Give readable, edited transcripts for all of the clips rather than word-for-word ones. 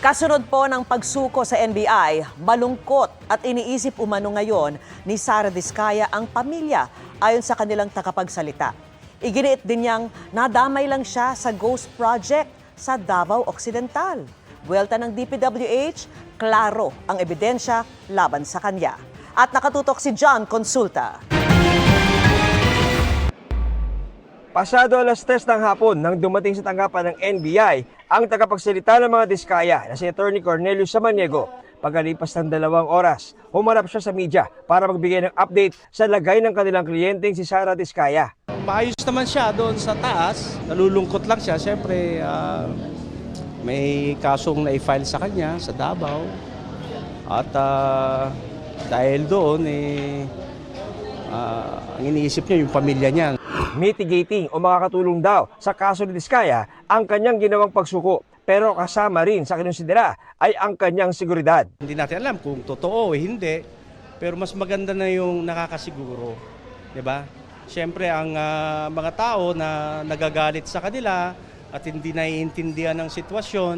Kasunod po ng pagsuko sa NBI, malungkot at iniisip umano ngayon ni Sara Diskaya ang pamilya ayon sa kanilang takapagsalita. Iginiit din niyang nadamay lang siya sa ghost project sa Davao Occidental. Buwelta ng DPWH, klaro ang ebidensya laban sa kanya. At nakatutok si John Consulta. Pasado alas 3 ng hapon nang dumating sa tanggapan ng NBI ang tagapagsalita ng mga Diskaya na si Attorney Cornelius Samaniego. Pagkalipas ng 2 oras, humarap siya sa media para magbigay ng update sa lagay ng kanilang kliyenteng si Sara Diskaya. Maayos naman siya doon sa taas. Nalulungkot lang siya. Siyempre, may kasong na-file sa kanya sa Davao. At dahil doon, ang iniisip niya yung pamilya niya. Mitigating o makakatulong daw sa kaso ni Diskaya ang kanyang ginawang pagsuko. Pero kasama rin sa kinonsidera ay ang kanyang seguridad. Hindi natin alam kung totoo o hindi, pero mas maganda na yung nakakasiguro. Diba? Siyempre, ang mga tao na nagagalit sa kanila at hindi naiintindihan ng sitwasyon,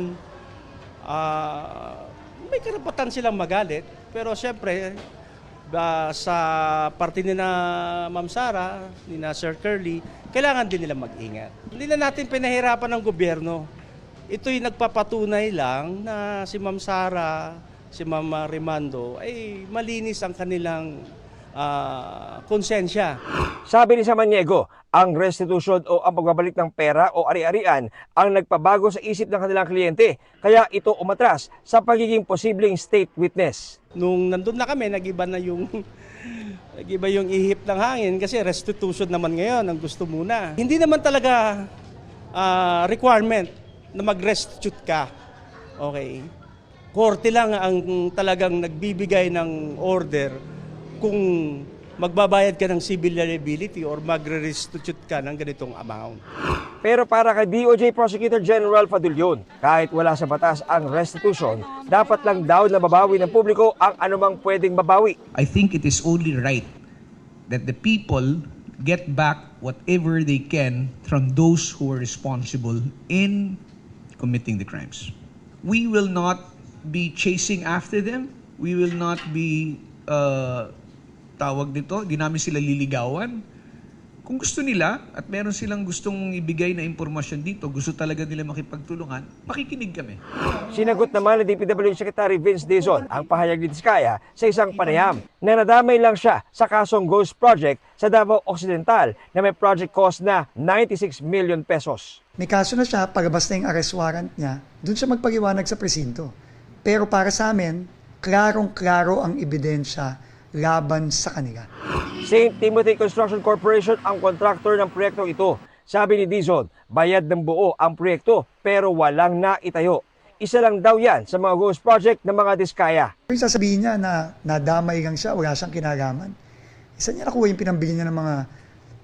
may karapatan silang magalit. Pero siyempre, sa parte ni na Ma'am Sara, ni na Sir Curly, kailangan din nila mag-ingat. Hindi na natin pinahirapan ng gobyerno. Ito'y nagpapatunay lang na si Ma'am Sara, si Ma'am Rimando ay malinis ang kanilang konsensya. Sabi ni Samaniego, ang restitution o ang pagbabalik ng pera o ari-arian ang nagpabago sa isip ng kanilang kliyente. Kaya ito umatras sa pagiging posibleng state witness. Nung nandun na kami, nag-iba yung ihip ng hangin kasi restitution naman ngayon ang gusto muna. Hindi naman talaga requirement na mag-restitute ka. Okay. Korte lang ang talagang nagbibigay ng order kung magbabayad ka ng civil liability or magre-restitute ka ng ganitong amount. Pero para kay DOJ Prosecutor General Fadulyon, kahit wala sa batas ang restitution, dapat lang daw na babawi ng publiko ang anumang pwedeng babawi. I think it is only right that the people get back whatever they can from those who are responsible in committing the crimes. We will not be chasing after them. We will not be di namin sila liligawan. Kung gusto nila at meron silang gustong ibigay na impormasyon dito, gusto talaga nila makipagtulungan, makikinig kami. Sinagot naman ni DPWH Secretary Vince Dizon ang pahayag ni Diskaya sa isang panayam na nadamay lang siya sa kasong Ghost Project sa Davao Occidental na may project cost na 96 million pesos. May kaso na siya, pagabas na yung arrest warrant niya, doon siya magpaliwanag sa presinto. Pero para sa amin, klarong-klaro ang ebidensya laban sa kanila. St. Timothy Construction Corporation ang kontraktor ng proyektong ito. Sabi ni Dizon, bayad ng buo ang proyekto pero walang naitayo. Isa lang daw yan sa mga ghost project ng mga Diskaya. Yung sasabihin niya na nadamay lang siya, wala siyang kinalaman. Isa niya nakuha yung pinambili niya ng mga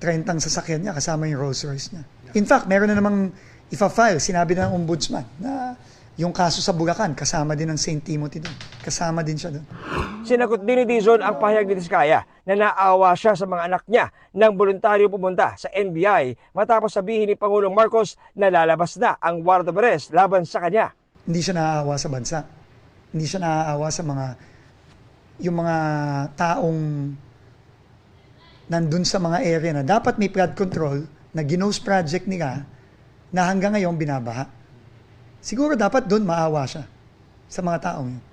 30 sasakyan niya kasama yung Rolls Royce niya. In fact, meron na namang ifa-file, sinabi na ng ombudsman na yung kaso sa Bulacan, kasama din ng St. Timothy doon. Kasama din siya doon. Sinagot din ni Dizon ang pahayag ni Diskaya na naawa siya sa mga anak niya nang voluntaryo pumunta sa NBI matapos sabihin ni Pangulong Marcos na lalabas na ang warrant of arrest laban sa kanya. Hindi siya naaawa sa bansa. Hindi siya naaawa sa yung mga taong nandun sa mga area na dapat may flood control na ginose project nila na hanggang ngayon binabaha. Siguro dapat doon maawa siya sa mga taong yun.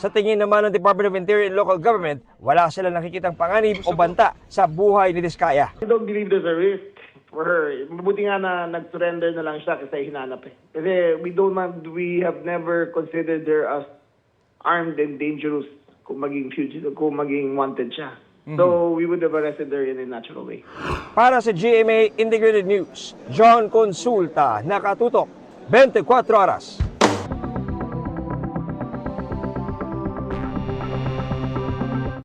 Sa tingin naman ng Department of Interior and Local Government, wala sila nakikitang panganib o banta sa buhay ni Diskaya. I don't believe there's a risk for her. Mabuti nga na nag-surrender na lang siya kasi hinanap eh. Kasi we have never considered her as armed and dangerous kung maging fugitive, kung maging wanted siya. So we would have arrested her in a natural way. Para sa GMA Integrated News, John Consulta, nakatutok 24 oras.